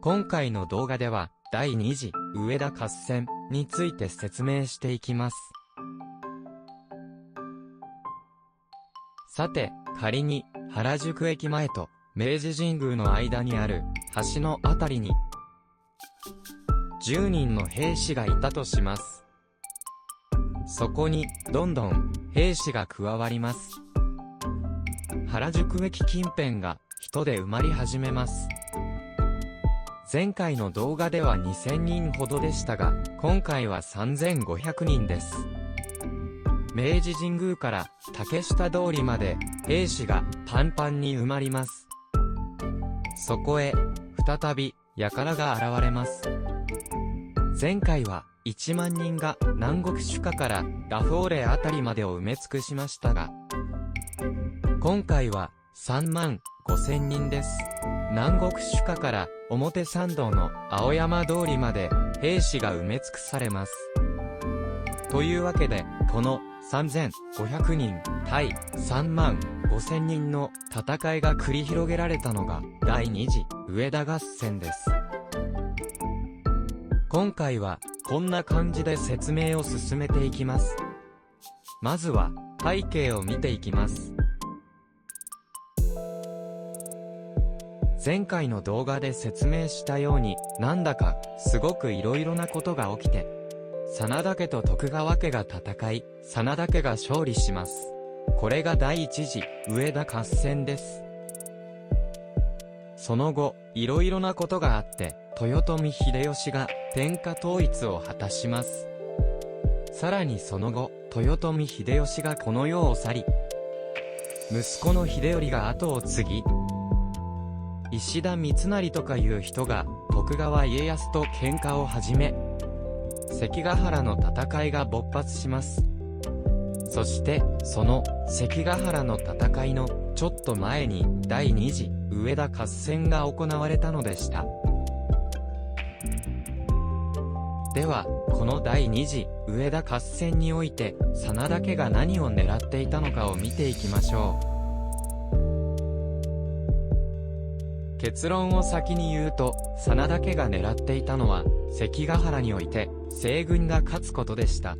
今回の動画では、第2次上田合戦について説明していきます。さて、仮に原宿駅前と明治神宮の間にある橋のあたりに10人の兵士がいたとします。そこにどんどん兵士が加わります。原宿駅近辺が人で埋まり始めます。前回の動画では2000人ほどでしたが、今回は3500人です。明治神宮から竹下通りまで兵士がパンパンに埋まります。そこへ再び輩が現れます。前回は1万人が南国首都からラフォーレあたりまでを埋め尽くしましたが、今回は3万5000人です。南国首都から表参道の青山通りまで兵士が埋め尽くされます。というわけで、この3500人対3万5000人の戦いが繰り広げられたのが第2次上田合戦です。今回はこんな感じで説明を進めていきます。まずは背景を見ていきます。前回の動画で説明したように、なんだかすごく色々なことが起きて、真田家と徳川家が戦い、真田家が勝利します。これが第一次上田合戦です。その後、色々なことがあって、豊臣秀吉が天下統一を果たします。さらにその後、豊臣秀吉がこの世を去り、息子の秀頼が後を継ぎ、石田三成とかいう人が徳川家康と喧嘩を始め、関ヶ原の戦いが勃発します。そしてその関ヶ原の戦いのちょっと前に第2次上田合戦が行われたのでした。ではこの第2次上田合戦において真田家が何を狙っていたのかを見ていきましょう。結論を先に言うと、真田家が狙っていたのは、関ヶ原において、西軍が勝つことでした。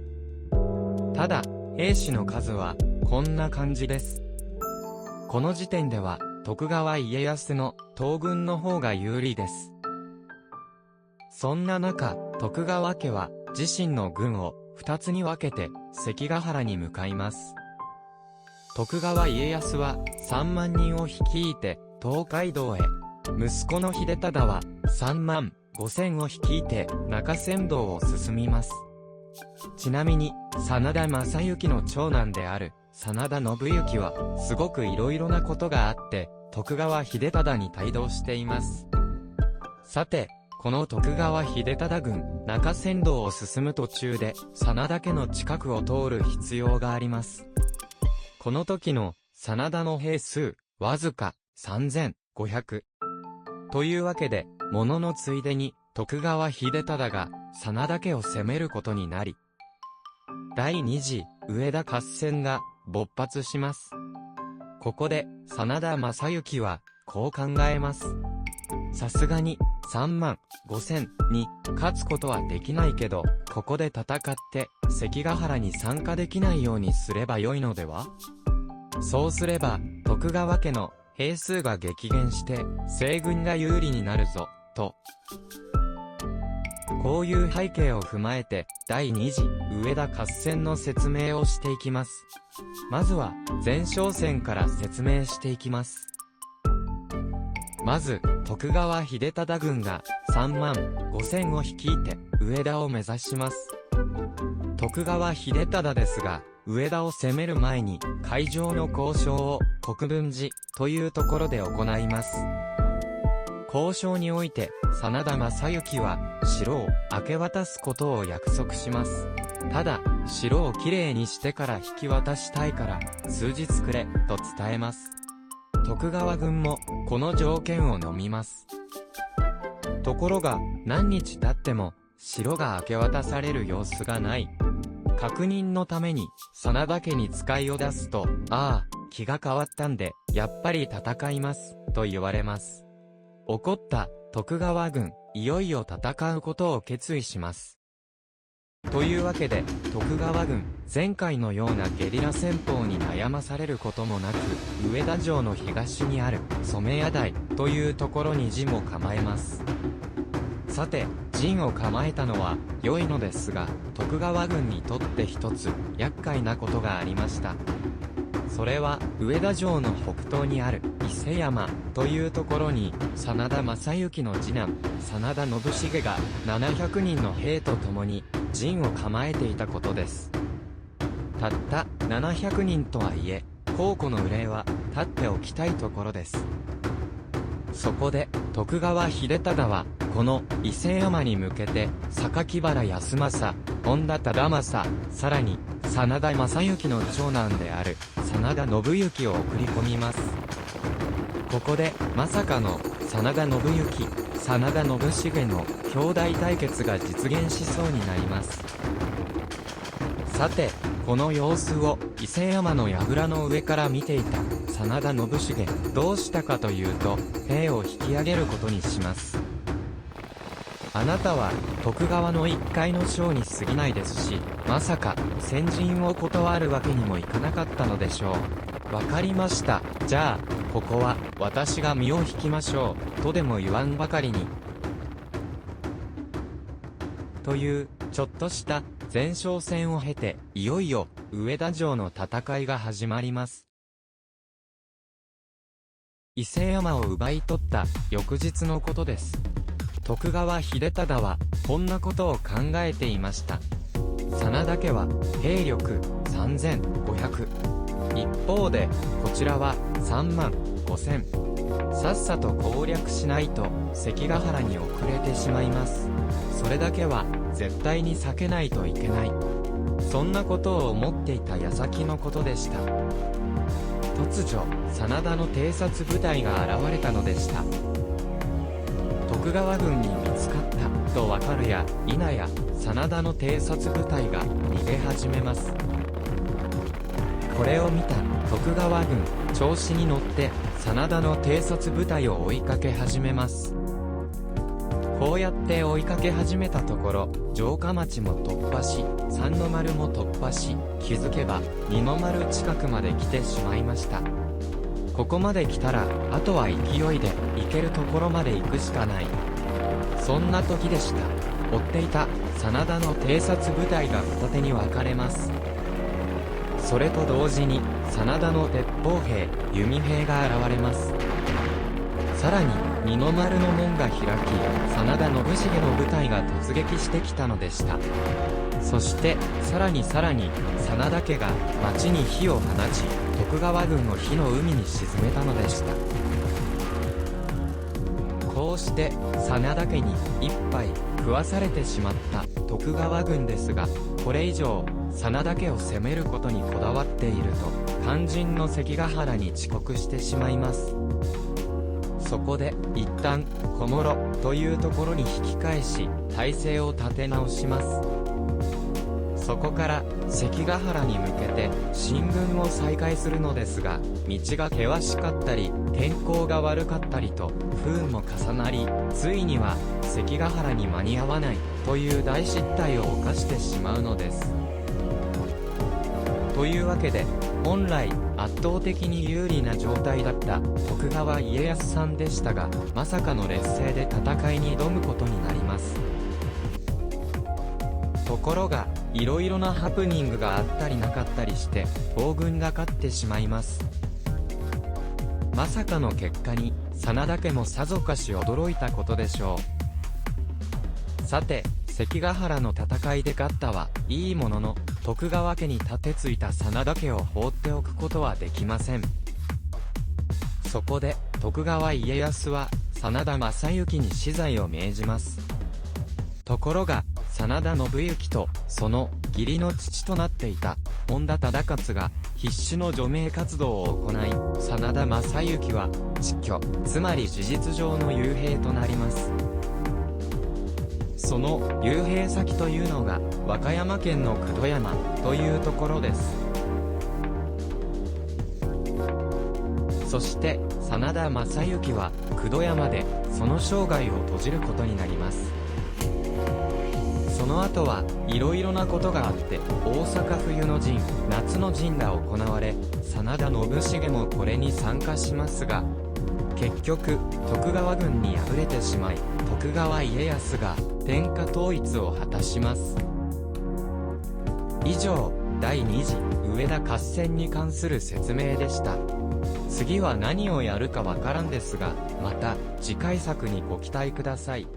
ただ、兵士の数は、こんな感じです。この時点では、徳川家康の東軍の方が有利です。そんな中、徳川家は、自身の軍を2つに分けて、関ヶ原に向かいます。徳川家康は、3万人を率いて、東海道へ。息子の秀忠は3万5000を率いて中山道を進みます。ちなみに真田昌幸の長男である真田信行はすごく色々なことがあって徳川秀忠に帯同しています。さて、この徳川秀忠軍中山道を進む途中で真田家の近くを通る必要があります。この時の真田の兵数わずか3500。というわけで、もののついでに、徳川秀忠が、真田家を攻めることになり、第二次、上田合戦が、勃発します。ここで、真田昌幸は、こう考えます。さすがに、3万5000に、勝つことはできないけど、ここで戦って、関ヶ原に参加できないようにすればよいのでは？そうすれば、徳川家の、兵数が激減して、西軍が有利になるぞ、と。こういう背景を踏まえて、第2次上田合戦の説明をしていきます。まずは、前哨戦から説明していきます。まず、徳川秀忠軍が3万5000を率いて、上田を目指します。徳川秀忠ですが、上田を攻める前に海上の交渉を国分寺というところで行います。交渉において真田昌幸は城を明け渡すことを約束します。ただ城をきれいにしてから引き渡したいから数日くれと伝えます。徳川軍もこの条件を飲みます。ところが何日経っても城が明け渡される様子がない。確認のために、真田家に使いを出すと、ああ、気が変わったんで、やっぱり戦います、と言われます。怒った徳川軍、いよいよ戦うことを決意します。というわけで、徳川軍、前回のようなゲリラ戦法に悩まされることもなく、上田城の東にある染谷台というところに陣を構えます。さて、陣を構えたのは良いのですが、徳川軍にとって一つ厄介なことがありました。それは上田城の北東にある伊勢山というところに真田昌幸の次男真田信繁が700人の兵と共に陣を構えていたことです。たった700人とはいえ後顧の憂いは立っておきたいところです。そこで徳川秀忠はこの伊勢山に向けて榊原康政、本田忠政、さらに真田昌幸の長男である真田信行を送り込みます。ここでまさかの真田信行、真田信繁の兄弟対決が実現しそうになります。さて、この様子を伊勢山の櫓の上から見ていた真田信繁、どうしたかというと兵を引き上げることにします。あなたは徳川の一介の将に過ぎないですし、まさか先陣を断るわけにもいかなかったのでしょう。わかりました。じゃあここは私が身を引きましょうとでも言わんばかりに。というちょっとした前哨戦を経て、いよいよ上田城の戦いが始まります。伊勢山を奪い取った翌日のことです。徳川秀忠はこんなことを考えていました。真田家は兵力3500。一方でこちらは3万5000。さっさと攻略しないと関ヶ原に遅れてしまいます。それだけは絶対に避けないといけない。そんなことを思っていた矢先のことでした。突如真田の偵察部隊が現れたのでした。徳川軍に見つかったとわかるや否や真田の偵察部隊が逃げ始めます。これを見た徳川軍、調子に乗って真田の偵察部隊を追いかけ始めます。こうやって追いかけ始めたところ、城下町も突破し、三の丸も突破し、気づけば二の丸近くまで来てしまいました。ここまで来たらあとは勢いで行けるところまで行くしかない。そんな時でした。追っていた真田の偵察部隊が二手に分かれます。それと同時に真田の鉄砲兵、弓兵が現れます。さらに二の丸の門が開き、真田信繁の部隊が突撃してきたのでした。そしてさらに真田家が町に火を放ち、徳川軍を火の海に沈めたのでした。こうして真田家に一杯食わされてしまった徳川軍ですが、これ以上真田家を攻めることにこだわっていると肝心の関ヶ原に遅刻してしまいます。そこで一旦小諸というところに引き返し態勢を立て直します。そこから関ヶ原に向けて進軍を再開するのですが、道が険しかったり天候が悪かったりと不運も重なり、ついには関ヶ原に間に合わないという大失態を犯してしまうのです。というわけで本来圧倒的に有利な状態だった徳川家康さんでしたが、まさかの劣勢で戦いに挑むことになります。ところがいろいろなハプニングがあったりなかったりして東軍が勝ってしまいます。まさかの結果に真田家もさぞかし驚いたことでしょう。さて関ヶ原の戦いで勝ったはいいものの、徳川家に盾ついた真田家を放っておくことはできません。そこで徳川家康は真田昌幸に死罪を命じます。ところが真田信行とその義理の父となっていた本田忠勝が必死の除名活動を行い、真田昌幸は蟄居、つまり事実上の幽閉となります。その幽閉先というのが和歌山県の九度山というところです。そして真田昌幸は九度山でその生涯を閉じることになります。その後はいろいろなことがあって大阪冬の陣、夏の陣が行われ、真田信繁もこれに参加しますが、結局徳川軍に敗れてしまい、徳川家康が天下統一を果たします。以上、第2次上田合戦に関する説明でした。次は何をやるかわからんですが、また次回作にご期待ください。